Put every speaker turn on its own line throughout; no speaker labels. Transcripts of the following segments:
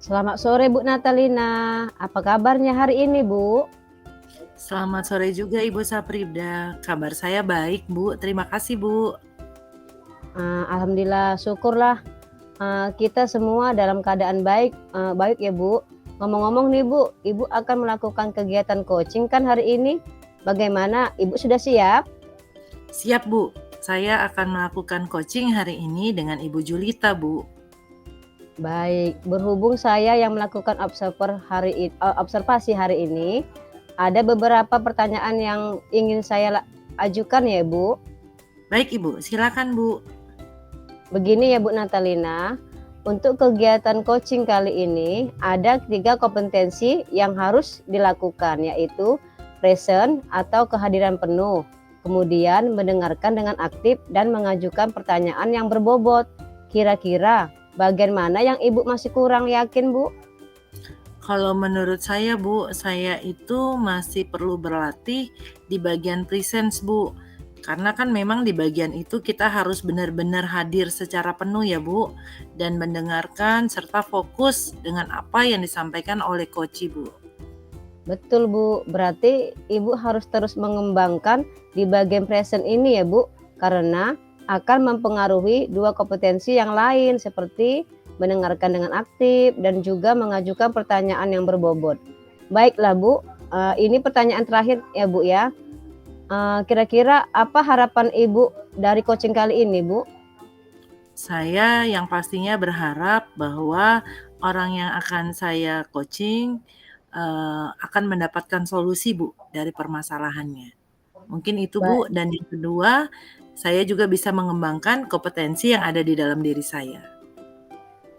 Selamat sore Bu Natalina, apa kabarnya hari ini Bu?
Selamat sore juga Ibu Saprida. Kabar saya baik, Bu. Terima kasih, Bu.
Alhamdulillah syukurlah, kita semua dalam keadaan baik ya Bu. Ngomong-ngomong nih Bu, Ibu akan melakukan kegiatan coaching kan hari ini? Bagaimana, Ibu sudah siap?
Siap, Bu. Saya akan melakukan coaching hari ini dengan Ibu Julita, Bu.
Baik, berhubung saya yang melakukan observasi hari ini, ada beberapa pertanyaan yang ingin saya ajukan ya Bu.
Baik, Ibu. Silakan, Bu.
Begini ya Bu Natalina, untuk kegiatan coaching kali ini ada 3 kompetensi yang harus dilakukan, yaitu present atau kehadiran penuh, kemudian mendengarkan dengan aktif dan mengajukan pertanyaan yang berbobot. Kira-kira bagian mana yang Ibu masih kurang yakin, Bu?
Kalau menurut saya, Bu, saya itu masih perlu berlatih di bagian presence, Bu. Karena kan memang di bagian itu kita harus benar-benar hadir secara penuh ya, Bu, dan mendengarkan serta fokus dengan apa yang disampaikan oleh coach, Bu.
Betul, Bu. Berarti Ibu harus terus mengembangkan di bagian present ini ya, Bu, karena akan mempengaruhi 2 kompetensi yang lain seperti mendengarkan dengan aktif dan juga mengajukan pertanyaan yang berbobot. Baiklah, Bu, ini pertanyaan terakhir ya, Bu, ya. Kira-kira apa harapan Ibu dari coaching kali ini, Bu?
Saya yang pastinya berharap bahwa orang yang akan saya coaching akan mendapatkan solusi, Bu, dari permasalahannya. Mungkin itu,
Ba
Bu, dan yang kedua, saya juga bisa mengembangkan kompetensi yang ada di dalam diri saya.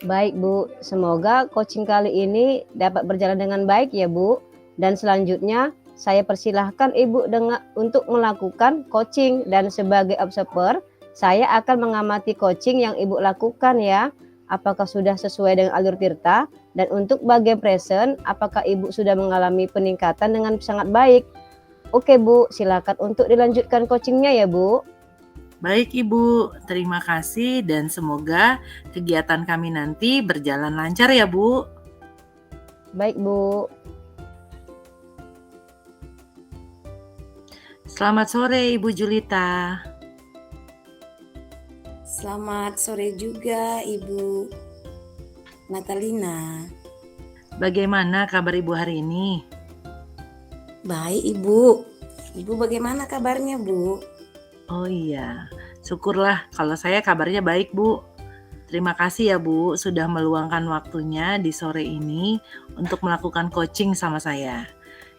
Baik, Bu. Semoga coaching kali ini dapat berjalan dengan baik ya, Bu. Dan selanjutnya saya persilahkan Ibu untuk melakukan coaching dan sebagai observer, saya akan mengamati coaching yang Ibu lakukan ya. Apakah sudah sesuai dengan alur tirta? Dan untuk bagian present, apakah Ibu sudah mengalami peningkatan dengan sangat baik? Oke, Bu, silakan untuk dilanjutkan coachingnya ya, Bu.
Baik, Ibu. Terima kasih dan semoga kegiatan kami nanti berjalan lancar ya, Bu.
Baik, Bu.
Selamat sore, Ibu Julita.
Selamat sore juga Ibu Natalina.
Bagaimana kabar Ibu hari ini?
Baik Ibu. Ibu bagaimana kabarnya, Bu?
Oh iya, syukurlah kalau saya kabarnya baik, Bu. Terima kasih ya, Bu, sudah meluangkan waktunya di sore ini untuk melakukan coaching sama saya.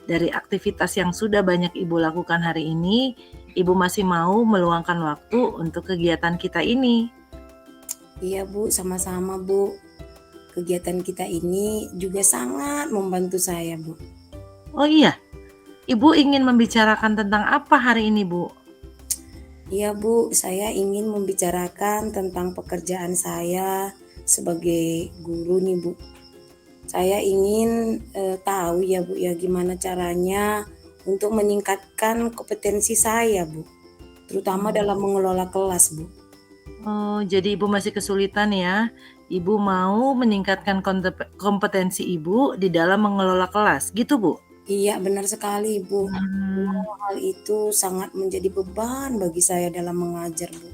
Dari aktivitas yang sudah banyak Ibu lakukan hari ini, Ibu masih mau meluangkan waktu untuk kegiatan kita ini.
Iya Bu, sama-sama Bu. Kegiatan kita ini juga sangat membantu saya, Bu.
Oh iya, Ibu ingin membicarakan tentang apa hari ini, Bu?
Iya Bu, saya ingin membicarakan tentang pekerjaan saya sebagai guru nih Bu. Saya ingin tahu ya Bu ya gimana caranya untuk meningkatkan kompetensi saya Bu, terutama dalam mengelola kelas Bu.
Oh, jadi Ibu masih kesulitan ya. Ibu mau meningkatkan kompetensi Ibu di dalam mengelola kelas, gitu Bu?
Iya benar sekali Bu. Hal itu sangat menjadi beban bagi saya dalam mengajar Bu.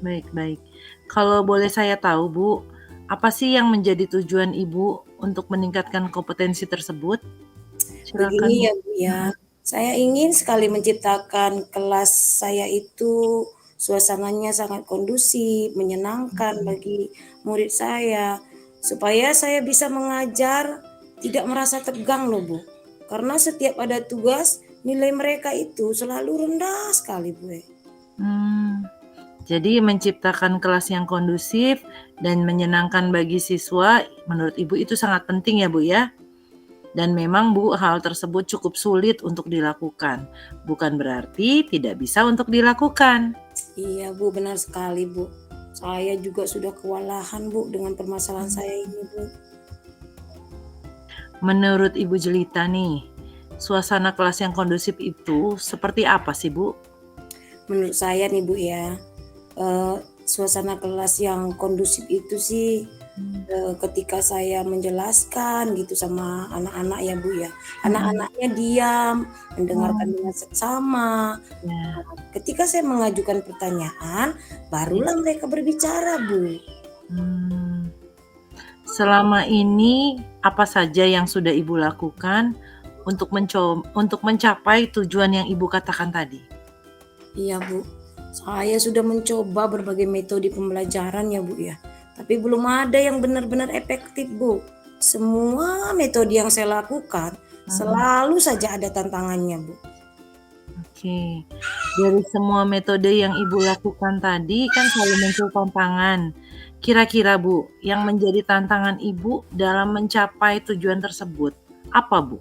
Baik. Kalau boleh saya tahu Bu, apa sih yang menjadi tujuan Ibu untuk meningkatkan kompetensi tersebut? Silakan
Begini
Bu.
ya Bu ya, saya ingin sekali menciptakan kelas saya itu suasananya sangat kondusif, menyenangkan bagi murid saya, supaya saya bisa mengajar tidak merasa tegang loh Bu. Karena setiap ada tugas, nilai mereka itu selalu rendah sekali Bu.
Jadi menciptakan kelas yang kondusif dan menyenangkan bagi siswa, menurut Ibu itu sangat penting ya Bu ya? Dan memang Bu, hal tersebut cukup sulit untuk dilakukan. Bukan berarti tidak bisa untuk dilakukan.
Iya Bu, benar sekali Bu. Saya juga sudah kewalahan Bu dengan permasalahan saya ini Bu.
Menurut Ibu Jelita nih, suasana kelas yang kondusif itu seperti apa sih Bu?
Menurut saya nih Bu ya, suasana kelas yang kondusif itu sih ketika saya menjelaskan gitu sama anak-anak ya Bu ya,
Mhm.
anak-anaknya diam, mendengarkan
Oh,
dengan seksama.
ya,
Ketika saya mengajukan pertanyaan,
ya.
barulah mereka berbicara Bu.
Hmm. Selama ini apa saja yang sudah Ibu lakukan untuk mencapai tujuan yang Ibu katakan tadi?
Iya Bu, saya sudah mencoba berbagai metode pembelajaran ya Bu ya, tapi belum ada yang benar-benar efektif Bu. Semua metode yang saya lakukan
Mhm.
selalu saja ada tantangannya Bu.
Oke. Dari semua metode yang Ibu lakukan tadi kan selalu muncul tantangan. Kira-kira Bu, yang menjadi tantangan Ibu dalam mencapai tujuan tersebut, apa Bu?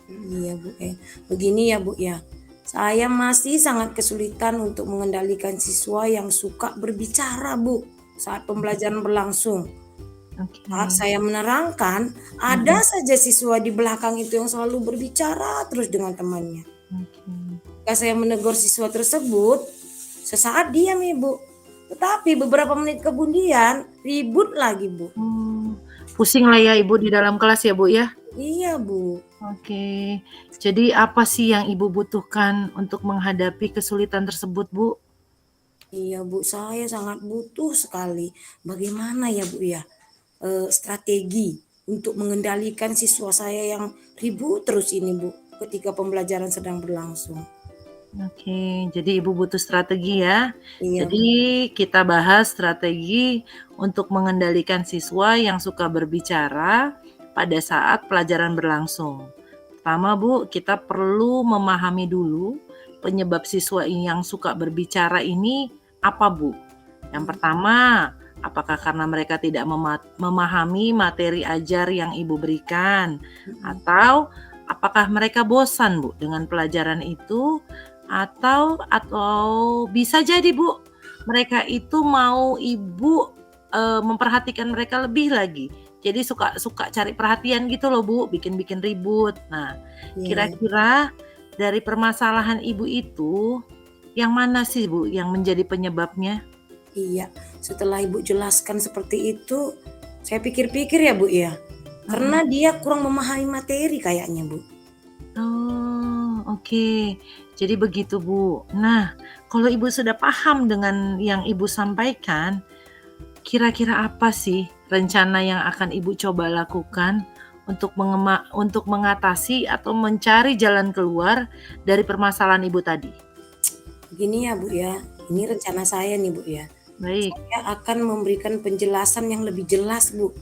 Iya Bu, begini ya Bu ya, saya masih sangat kesulitan untuk mengendalikan siswa yang suka berbicara Bu saat pembelajaran berlangsung. Saat
Oke.
saya menerangkan, ada
Mhm.
saja siswa di belakang itu yang selalu berbicara terus dengan temannya.
Oke.
Ketika saya menegur siswa tersebut, sesaat diam Ibu. Tetapi beberapa menit kemudian ribut lagi Bu.
Oh, pusing lah ya Ibu di dalam kelas ya Bu ya?
Iya Bu.
Oke. Jadi apa sih yang Ibu butuhkan untuk menghadapi kesulitan tersebut Bu?
Iya Bu, saya sangat butuh sekali. Bagaimana ya Bu ya, strategi untuk mengendalikan siswa saya yang ribut terus ini Bu, ketika pembelajaran sedang berlangsung.
Oke, jadi Ibu butuh strategi ya.
Iya
Jadi
Bu.
kita bahas strategi untuk mengendalikan siswa yang suka berbicara pada saat pelajaran berlangsung. Pertama Bu, kita perlu memahami dulu penyebab siswa yang suka berbicara ini apa Bu? Yang
Mmm,
pertama, apakah karena mereka tidak memahami materi ajar yang Ibu berikan?
mhm.
Atau apakah mereka bosan Bu dengan pelajaran itu? Atau bisa jadi Bu, mereka itu mau Ibu, memperhatikan mereka lebih lagi. Jadi suka suka cari perhatian gitu loh Bu, bikin-bikin ribut. Nah,
Iya iya.
kira-kira dari permasalahan Ibu itu, yang mana sih Bu yang menjadi penyebabnya?
Iya, setelah Ibu jelaskan seperti itu, saya pikir-pikir ya Bu ya,
Mhm.
karena dia kurang memahami materi kayaknya Bu.
Oh, oke. Jadi begitu Bu. Nah, kalau Ibu sudah paham dengan yang Ibu sampaikan, kira-kira apa sih rencana yang akan Ibu coba lakukan untuk mengatasi atau mencari jalan keluar dari permasalahan Ibu tadi?
Begini ya Bu ya, ini rencana saya nih Bu ya.
Baik.
Saya akan memberikan penjelasan yang lebih jelas Bu,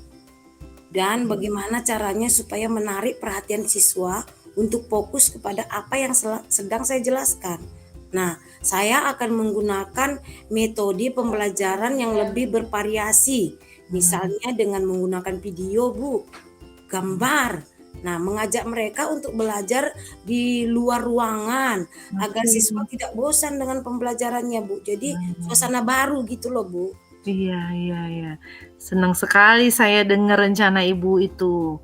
dan bagaimana caranya supaya menarik perhatian siswa untuk fokus kepada apa yang sedang saya jelaskan. Nah, saya akan menggunakan metode pembelajaran yang lebih bervariasi,
Mmm,
misalnya dengan menggunakan video Bu, gambar. Nah, mengajak mereka untuk belajar di luar ruangan agar
oke.
siswa tidak bosan dengan pembelajarannya Bu. Jadi
Nah.
suasana baru gitu loh Bu.
Iya iya iya. Senang sekali saya dengar rencana Ibu itu.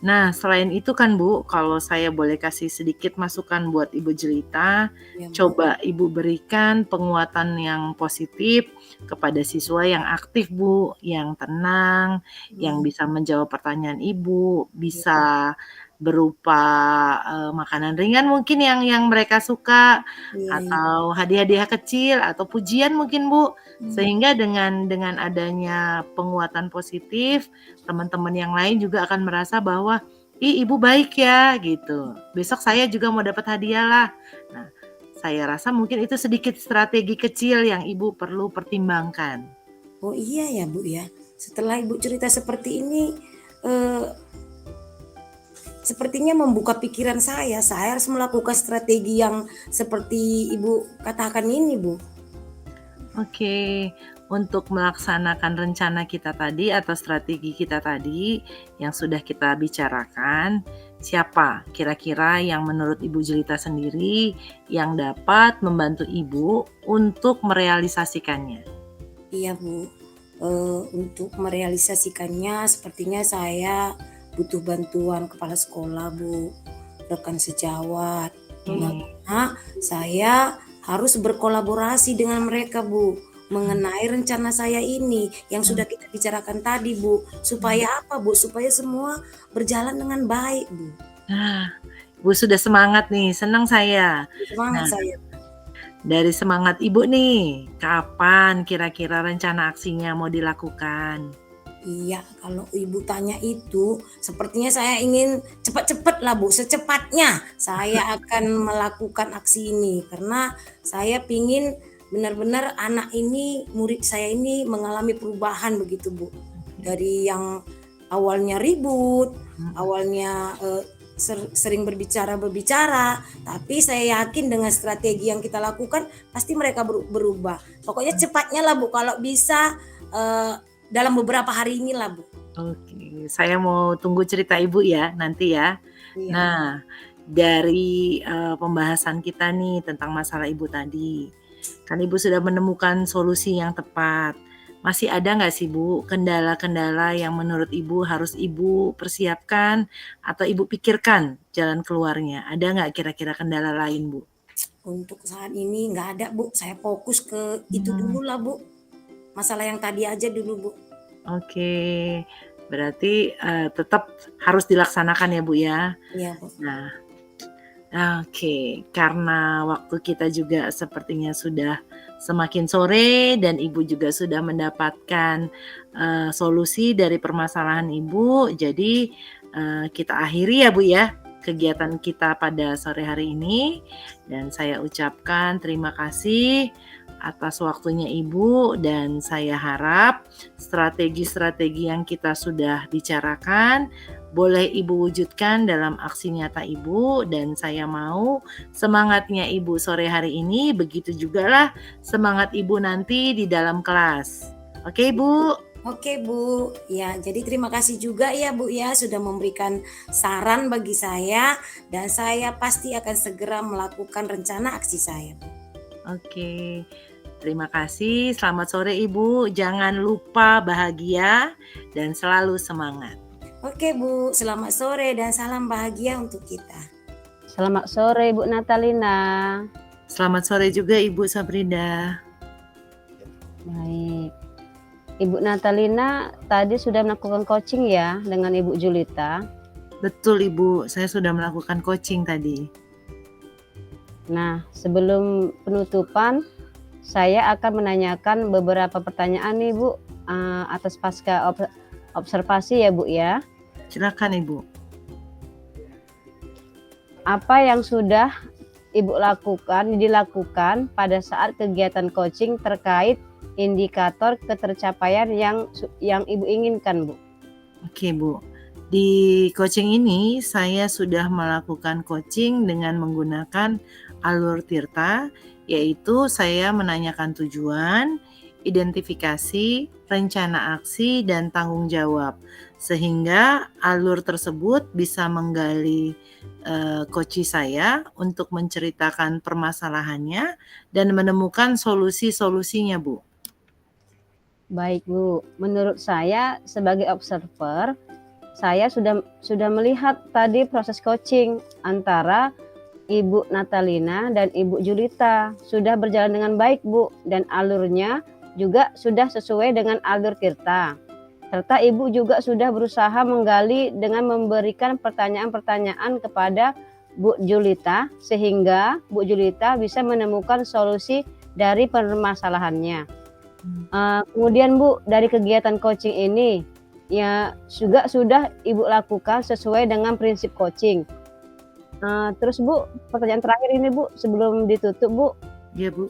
Nah, selain itu kan Bu, kalau saya boleh kasih sedikit masukan buat Ibu jelita,
Ya Bu.
coba Ibu berikan penguatan yang positif kepada siswa yang aktif Bu, yang tenang, yang
Hmm,
bisa menjawab pertanyaan Ibu,
ya,
bisa berupa, makanan ringan mungkin yang mereka suka,
iya iya.
atau hadiah-hadiah kecil, atau pujian mungkin Bu.
Hmm,
Sehingga dengan adanya penguatan positif, teman-teman yang lain juga akan merasa bahwa, "Ih, ibu baik ya," gitu. "Besok saya juga mau dapat hadiah lah." Nah, saya rasa mungkin itu sedikit strategi kecil yang ibu perlu pertimbangkan.
oh iya ya Bu ya. Setelah Ibu cerita seperti ini, eee, sepertinya membuka pikiran saya. Saya harus melakukan strategi yang seperti Ibu katakan ini Bu.
Oke, untuk melaksanakan rencana kita tadi atau strategi kita tadi yang sudah kita bicarakan, siapa kira-kira yang menurut Ibu Jelita sendiri yang dapat membantu Ibu untuk merealisasikannya?
Iya Bu, untuk merealisasikannya sepertinya saya butuh bantuan kepala sekolah Bu, rekan sejawat, di
Oke.
mana saya harus berkolaborasi dengan mereka Bu, mengenai rencana saya ini yang sudah kita bicarakan tadi, Bu. Supaya apa, Bu? Supaya semua berjalan dengan baik, Bu.
Nah, Ibu sudah semangat nih, senang saya.
Semangat
Nah,
saya.
dari semangat Ibu nih, kapan kira-kira rencana aksinya mau dilakukan?
Iya, kalau Ibu tanya itu, sepertinya saya ingin cepat-cepat lah, Bu, secepatnya saya akan melakukan aksi ini. Karena saya pingin benar-benar anak ini, murid saya ini mengalami perubahan begitu, Bu. Dari yang awalnya ribut, awalnya sering berbicara, tapi saya yakin dengan strategi yang kita lakukan, pasti mereka berubah. Pokoknya cepatnya lah, Bu, kalau bisa dalam beberapa hari inilah, Bu.
Oke, saya mau tunggu cerita Ibu ya nanti ya.
Iya.
Nah, dari pembahasan kita nih tentang masalah Ibu tadi, kan Ibu sudah menemukan solusi yang tepat. Masih ada nggak sih Bu kendala-kendala yang menurut Ibu harus Ibu persiapkan atau Ibu pikirkan jalan keluarnya? Ada nggak kira-kira kendala lain Bu?
Untuk saat ini nggak ada, Bu. Saya fokus ke itu dulu lah, Bu. Masalah yang tadi aja dulu, Bu.
Oke, berarti tetap harus dilaksanakan ya Bu ya.
Iya, Bu.
Nah, oke, karena waktu kita juga sepertinya sudah semakin sore dan Ibu juga sudah mendapatkan solusi dari permasalahan Ibu, jadi kita akhiri ya Bu ya kegiatan kita pada sore hari ini dan saya ucapkan terima kasih atas waktunya Ibu dan saya harap strategi-strategi yang kita sudah bicarakan boleh Ibu wujudkan dalam aksi nyata Ibu dan saya mau semangatnya Ibu sore hari ini begitu jugalah semangat Ibu nanti di dalam kelas. Oke Bu?
Oke, Bu. Ya, jadi terima kasih juga ya, Bu ya, sudah memberikan saran bagi saya dan saya pasti akan segera melakukan rencana aksi saya, Bu.
Oke. Terima kasih. Selamat sore Ibu. Jangan lupa bahagia dan selalu semangat.
Oke, Bu. Selamat sore dan salam bahagia untuk kita.
Selamat sore Ibu Natalina.
Selamat sore juga Ibu Sabrina.
Baik. Ibu Natalina tadi sudah melakukan coaching ya dengan Ibu Julita.
Betul Ibu, saya sudah melakukan coaching tadi.
Nah, sebelum penutupan, saya akan menanyakan beberapa pertanyaan nih Bu atas pasca observasi ya Bu ya.
Silakan Ibu.
Apa yang sudah Ibu dilakukan pada saat kegiatan coaching terkait indikator ketercapaian yang Ibu inginkan Bu?
Oke Bu, di coaching ini saya sudah melakukan coaching dengan menggunakan alur Tirta, yaitu saya menanyakan tujuan, identifikasi, rencana aksi, dan tanggung jawab. Sehingga alur tersebut bisa menggali coach saya untuk menceritakan permasalahannya dan menemukan solusi-solusinya Bu.
Baik Bu, menurut saya sebagai observer, saya sudah melihat tadi proses coaching antara Ibu Natalina dan Ibu Julita sudah berjalan dengan baik Bu, dan alurnya juga sudah sesuai dengan alur Tirta. Serta Ibu juga sudah berusaha menggali dengan memberikan pertanyaan-pertanyaan kepada Bu Julita sehingga Bu Julita bisa menemukan solusi dari permasalahannya. Kemudian Bu, dari kegiatan coaching ini ya juga sudah Ibu lakukan sesuai dengan prinsip coaching. Terus Bu, pertanyaan terakhir ini Bu, sebelum ditutup Bu.
Iya Bu.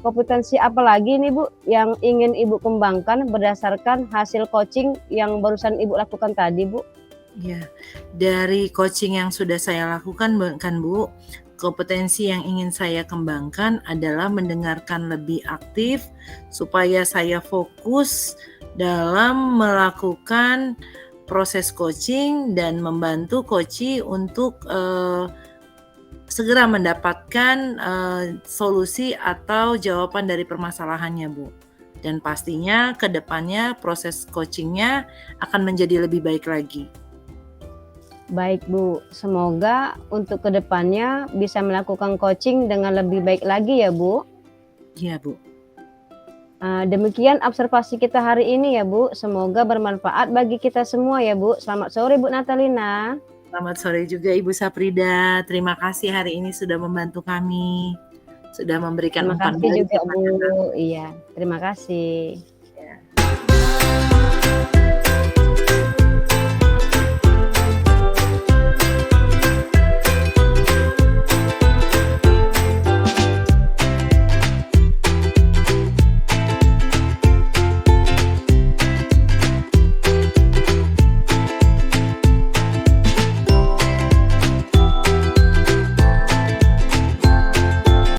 Kompetensi apa lagi nih Bu yang ingin Ibu kembangkan berdasarkan hasil coaching yang barusan Ibu lakukan tadi Bu?
Ya, dari coaching yang sudah saya lakukan kan Bu, kompetensi yang ingin saya kembangkan adalah mendengarkan lebih aktif supaya saya fokus dalam melakukan proses coaching dan membantu coach untuk segera mendapatkan solusi atau jawaban dari permasalahannya Bu. Dan pastinya ke depannya proses coachingnya akan menjadi lebih baik lagi.
Baik Bu, semoga untuk kedepannya bisa melakukan coaching dengan lebih baik lagi ya Bu.
Iya Bu.
Demikian observasi kita hari ini ya Bu. Semoga bermanfaat bagi kita semua ya Bu. Selamat sore Bu Natalina.
Selamat sore juga Ibu Saprida. Terima kasih hari ini sudah membantu kami. Sudah memberikan
Terima
umpan
kasih
balik
juga
kepada kami.
Bu. Iya, terima kasih.